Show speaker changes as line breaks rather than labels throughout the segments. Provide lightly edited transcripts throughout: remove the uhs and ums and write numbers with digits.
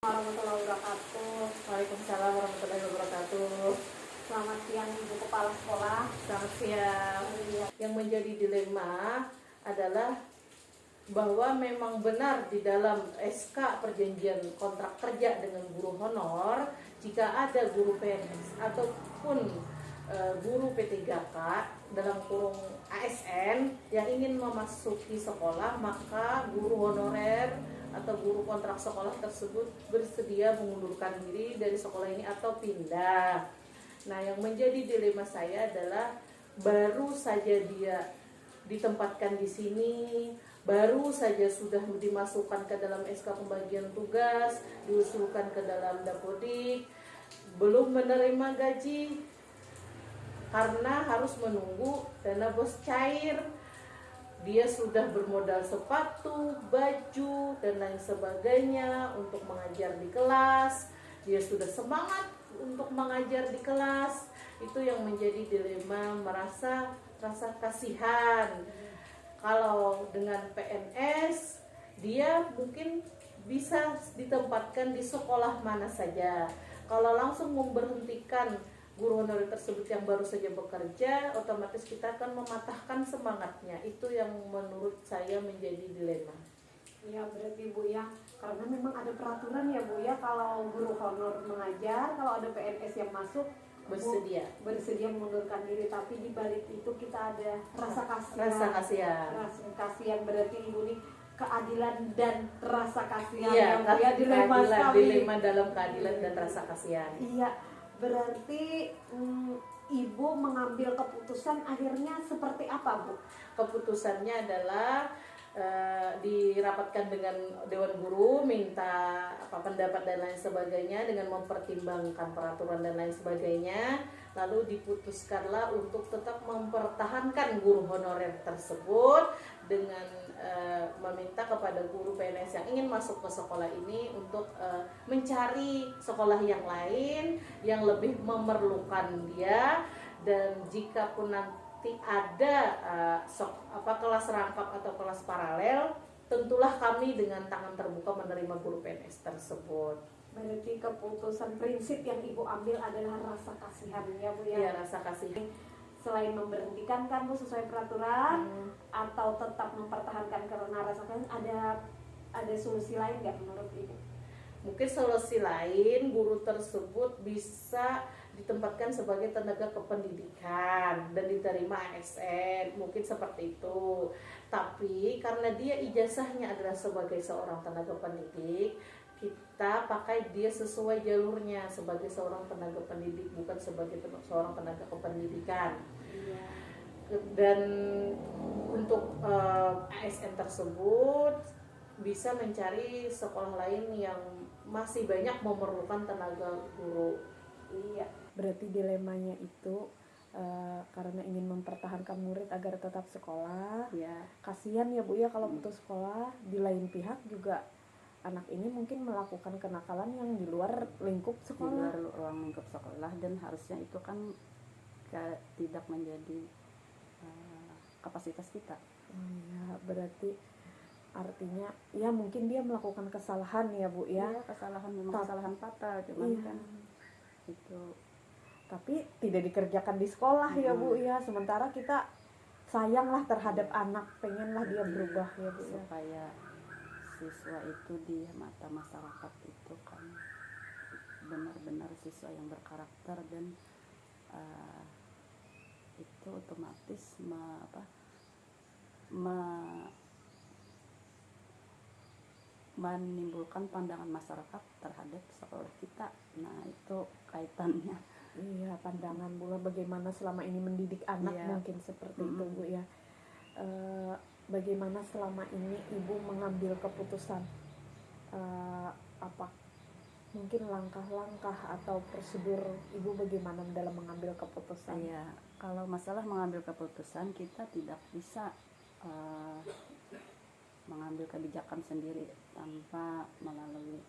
Warahmatullahi wabarakatuh.
Waalaikumsalam warahmatullahi wabarakatuh.
Selamat siang Ibu Kepala Sekolah.
Selamat siang. Yang menjadi dilema adalah bahwa memang benar di dalam SK perjanjian kontrak kerja dengan guru honor, jika ada guru PNS ataupun guru P3K dalam kurung ASN yang ingin memasuki sekolah, maka guru honorer atau guru kontrak sekolah tersebut bersedia mengundurkan diri dari sekolah ini atau pindah. Nah, yang menjadi dilema saya adalah baru saja dia ditempatkan di sini, baru saja sudah dimasukkan ke dalam SK pembagian tugas, diusulkan ke dalam Dapodik, belum menerima gaji karena harus menunggu dana bos cair. Dia sudah bermodal sepatu, baju, dan lain sebagainya untuk mengajar di kelas. Dia sudah semangat untuk mengajar di kelas. Itu yang menjadi dilema, merasa rasa kasihan. Kalau dengan PNS, dia mungkin bisa ditempatkan di sekolah mana saja. Kalau langsung memberhentikan guru honorer tersebut yang baru saja bekerja, otomatis kita akan mematahkan semangatnya. Itu yang menurut saya menjadi dilema.
Ya berarti Bu ya, karena memang ada peraturan ya Bu ya, kalau guru honor mengajar, kalau ada PNS yang masuk bersedia mengundurkan diri, tapi di balik itu kita ada rasa kasihan. Rasa kasihan berarti Ibu nih keadilan dan rasa kasihan.
Iya,
ya
dilema dalam keadilan dan rasa kasihan.
Iya, berarti Ibu mengambil keputusan akhirnya seperti apa Bu?
Keputusannya adalah dirapatkan dengan Dewan Guru, minta pendapat dan lain sebagainya dengan mempertimbangkan peraturan dan lain sebagainya, lalu diputuskanlah untuk tetap mempertahankan guru honorer tersebut dengan meminta kepada guru PNS yang ingin masuk ke sekolah ini untuk mencari sekolah yang lain yang lebih memerlukan dia, dan jika pun nanti ada kelas rangkap atau kelas paralel, tentulah kami dengan tangan terbuka menerima guru PNS tersebut.
Berarti keputusan prinsip yang Ibu ambil adalah rasa kasihan ya Bu ya?
Iya, rasa kasihan.
Selain memberhentikan kan Bu sesuai peraturan, atau tetap mempertahankan karena rasa kasihan, ada solusi lain nggak menurut Ibu?
Mungkin solusi lain, guru tersebut bisa ditempatkan sebagai tenaga kependidikan dan diterima ASN, mungkin seperti itu. Tapi karena dia ijazahnya adalah sebagai seorang tenaga pendidik, kita pakai dia sesuai jalurnya sebagai seorang tenaga pendidik, bukan sebagai seorang tenaga kependidikan. Dan untuk ASN tersebut bisa mencari sekolah lain yang masih banyak memerlukan tenaga guru.
Iya, berarti dilemanya itu karena ingin mempertahankan murid agar tetap sekolah.
Ya.
Kasihan ya Bu ya kalau putus sekolah. Di lain pihak juga anak ini mungkin melakukan kenakalan yang di luar lingkup sekolah.
Di luar ruang lingkup sekolah, dan harusnya itu kan tidak menjadi kapasitas kita.
Ya, berarti artinya ya mungkin dia melakukan kesalahan ya Bu ya.
Ya, kesalahan memang kesalahan fatal, cuman kan itu.
Tapi tidak dikerjakan di sekolah ya Bu ya. Sementara kita sayanglah terhadap anak, pengenlah dia berubah ya Bu ya.
Supaya siswa itu di mata masyarakat itu kan benar-benar siswa yang berkarakter, dan itu otomatis menimbulkan pandangan masyarakat terhadap sekolah kita. Nah, itu kaitannya.
Iya, pandangan Bu, bagaimana selama ini mendidik anak, mungkin seperti itu Bu ya. Bagaimana selama ini Ibu mengambil keputusan, apa mungkin langkah-langkah atau prosedur Ibu bagaimana dalam mengambil keputusan?
Ya, kalau masalah mengambil keputusan, kita tidak bisa mengambil kebijakan sendiri tanpa melalui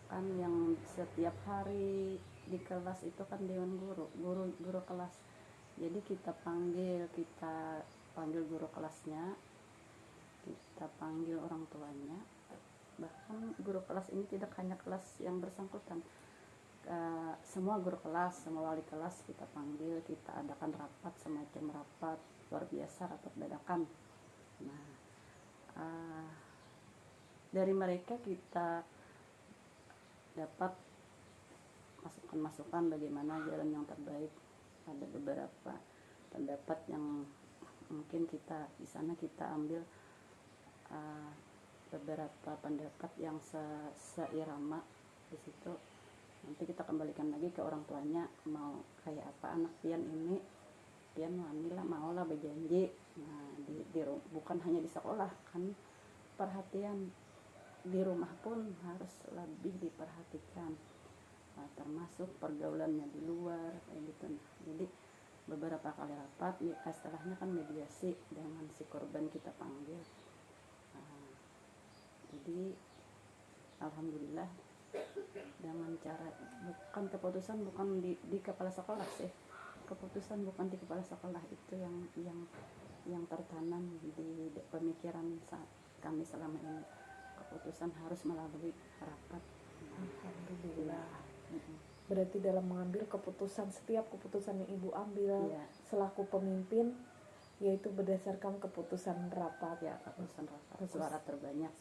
kan yang setiap hari di kelas itu kan dewan guru kelas. Jadi kita panggil guru kelasnya, kita panggil orang tuanya, Bahkan guru kelas ini tidak hanya kelas yang bersangkutan, semua guru kelas, semua wali kelas kita panggil, kita adakan rapat, semacam rapat luar biasa, rapat dadakan. Nah, dari mereka kita dapat masukan-masukan bagaimana jalan yang terbaik. Ada beberapa pendapat yang mungkin kita di sana kita ambil beberapa pendapat yang seirama di situ. Nanti kita kembalikan lagi ke orang tuanya, mau kayak apa anak pian ini, pian wanilah maulah berjanji. Nah, bukan hanya di sekolah kan, perhatian di rumah pun harus lebih diperhatikan, termasuk pergaulannya di luar kayak gitu. Nah, jadi beberapa kali rapat, istilahnya kan mediasi dengan si korban kita panggil. Jadi alhamdulillah dengan cara bukan keputusan bukan di kepala sekolah sih, keputusan bukan di kepala sekolah, itu yang tertanam di pemikiran kami selama ini. Keputusan harus melalui rapat.
Alhamdulillah. Berarti dalam mengambil keputusan, setiap keputusan yang ibu ambil selaku pemimpin, yaitu berdasarkan keputusan rapat.
Ya, keputusan rapat. Suara terbanyak.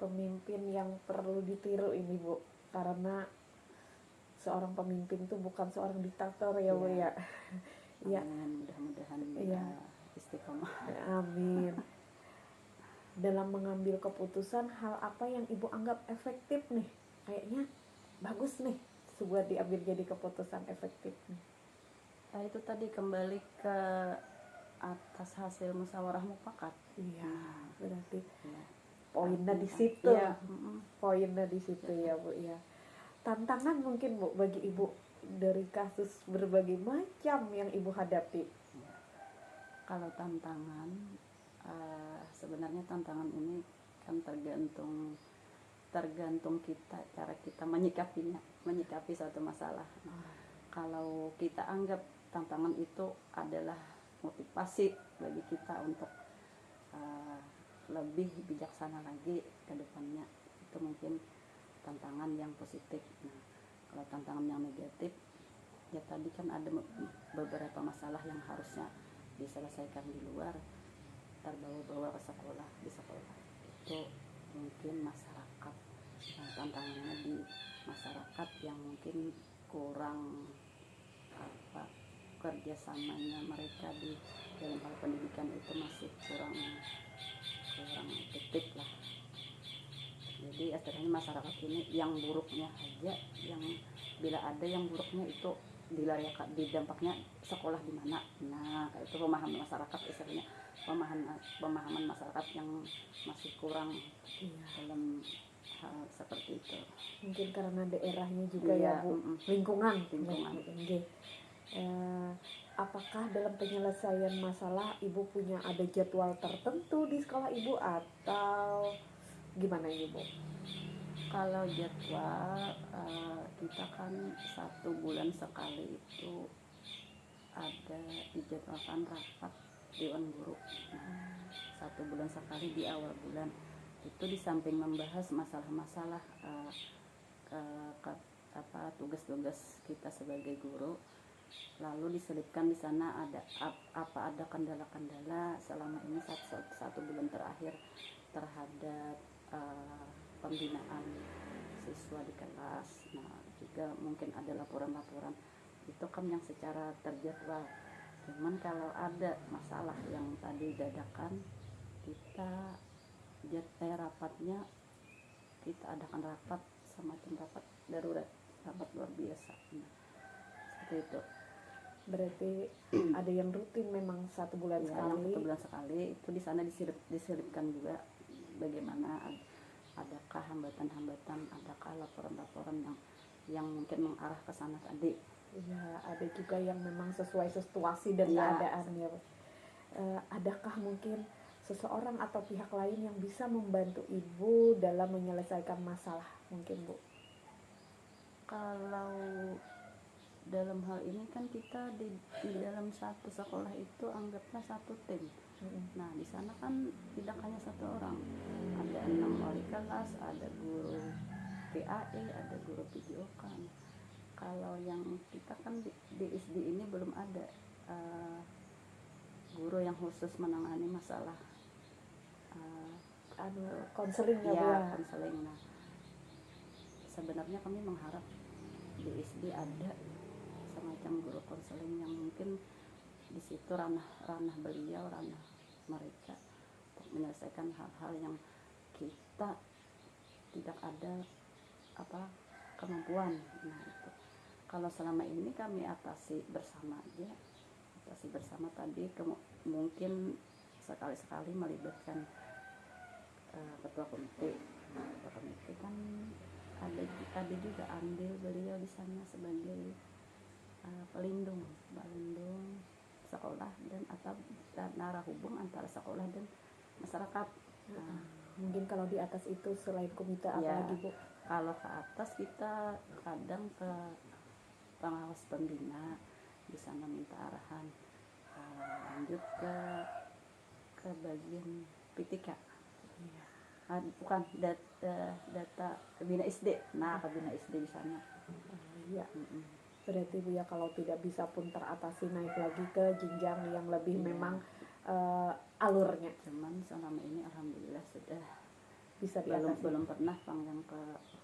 Pemimpin yang perlu ditiru ini Bu, karena seorang pemimpin itu bukan seorang diktator ya Bu ya.
Ya. Mudah-mudahan istiqomah.
Amin. Dalam mengambil keputusan, hal apa yang ibu anggap efektif nih? Kayaknya bagus nih, sebuah diambil jadi keputusan efektif nih.
Nah, itu tadi kembali ke atas hasil musyawarah mufakat.
Iya, berarti poinnya di situ.
Ya.
Poinnya di situ ya Bu ya. Tantangan mungkin Bu bagi ibu dari kasus berbagai macam yang ibu hadapi.
Kalau tantangan, sebenarnya tantangan ini kan tergantung kita, cara kita menyikapi suatu masalah. Kalau kita anggap tantangan itu adalah motivasi bagi kita untuk lebih bijaksana lagi ke depannya, itu mungkin tantangan yang positif. Nah, kalau tantangan yang negatif, ya tadi kan ada beberapa masalah yang harusnya diselesaikan di luar, terbawa-bawa ke sekolah, di sekolah itu mungkin masyarakat. Nah, tantangannya di masyarakat yang mungkin kurang kerjasamanya mereka di dalam hal pendidikan itu masih kurang efektif lah. Jadi istilahnya masyarakat ini yang buruknya aja, yang bila ada yang buruknya itu di dampaknya sekolah di mana. Nah, itu pemahaman masyarakat, istilahnya pemahaman masyarakat yang masih kurang dalam hal seperti itu.
Mungkin karena daerahnya juga ya Bu, lingkungan. Apakah dalam penyelesaian masalah ibu punya ada jadwal tertentu di sekolah ibu atau gimana ibu?
Kalau jadwal kita kan 1 bulan sekali itu ada dijadwalkan rapat Dewan Guru. Nah, 1 bulan sekali di awal bulan itu di samping membahas masalah-masalah tugas-tugas kita sebagai guru, lalu diselipkan di sana ada kendala-kendala selama ini 1 bulan terakhir terhadap pembinaan siswa di kelas. Nah, juga mungkin ada laporan-laporan itu kan yang secara terjadwal. Cuman kalau ada masalah yang tadi dadakan, kita rapatnya kita adakan rapat semacam rapat darurat, rapat luar biasa. Nah, seperti itu.
Berarti ada yang rutin memang 1 bulan sekali.
1 bulan sekali itu di sana diselipkan juga bagaimana adakah hambatan-hambatan, adakah laporan-laporan yang mungkin mengarah ke sana tadi.
Ya, ada juga yang memang sesuai situasi dan keadaan ya. Adakah mungkin seseorang atau pihak lain yang bisa membantu ibu dalam menyelesaikan masalah mungkin Bu?
Kalau dalam hal ini kan kita di dalam satu sekolah itu anggapnya satu tim. Nah di sana kan tidak hanya satu orang, ada 6 wali kelas, ada guru PAE, ada guru video kan. Kalau yang kita kan di SD ini belum ada guru yang khusus menangani masalah
konseling ya Bu
ya
ya.
konseling. Nah sebenarnya kami mengharap di SD ada semacam guru konseling yang mungkin di situ ranah beliau, ranah mereka untuk menyelesaikan hal-hal yang kita tidak ada kemampuan. Nah itu kalau selama ini kami atasi bersama aja, atasi bersama tadi mungkin sekali-sekali melibatkan ketua komite. Ketua komite kan ada juga andil beliau di sana sebagai pelindung sekolah dan narah hubung antara sekolah dan masyarakat.
Mungkin kalau di atas itu selain komite apa
Ya,
lagi Bu?
kalau ke atas kita kadang ke pengawas pembina, di sana minta arahan, lanjut ke bagian PTK. Bukan data bina SD. Nah, ke bina SD di sana.
Iya. Berarti Bu ya kalau tidak bisa pun teratasi, naik lagi ke jenjang yang lebih memang alurnya
Cuman selama ini alhamdulillah sudah
bisa diatasi.
belum pernah panjang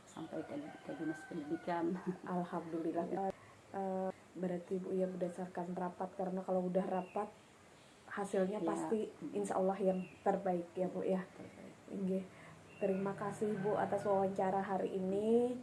sampai ke dinas pendidikan.
Alhamdulillah. Berarti Bu ya berdasarkan rapat, karena kalau udah rapat hasilnya
Ya.
pasti insya Allah yang terbaik ya Bu ya. Terima kasih Bu atas wawancara hari ini.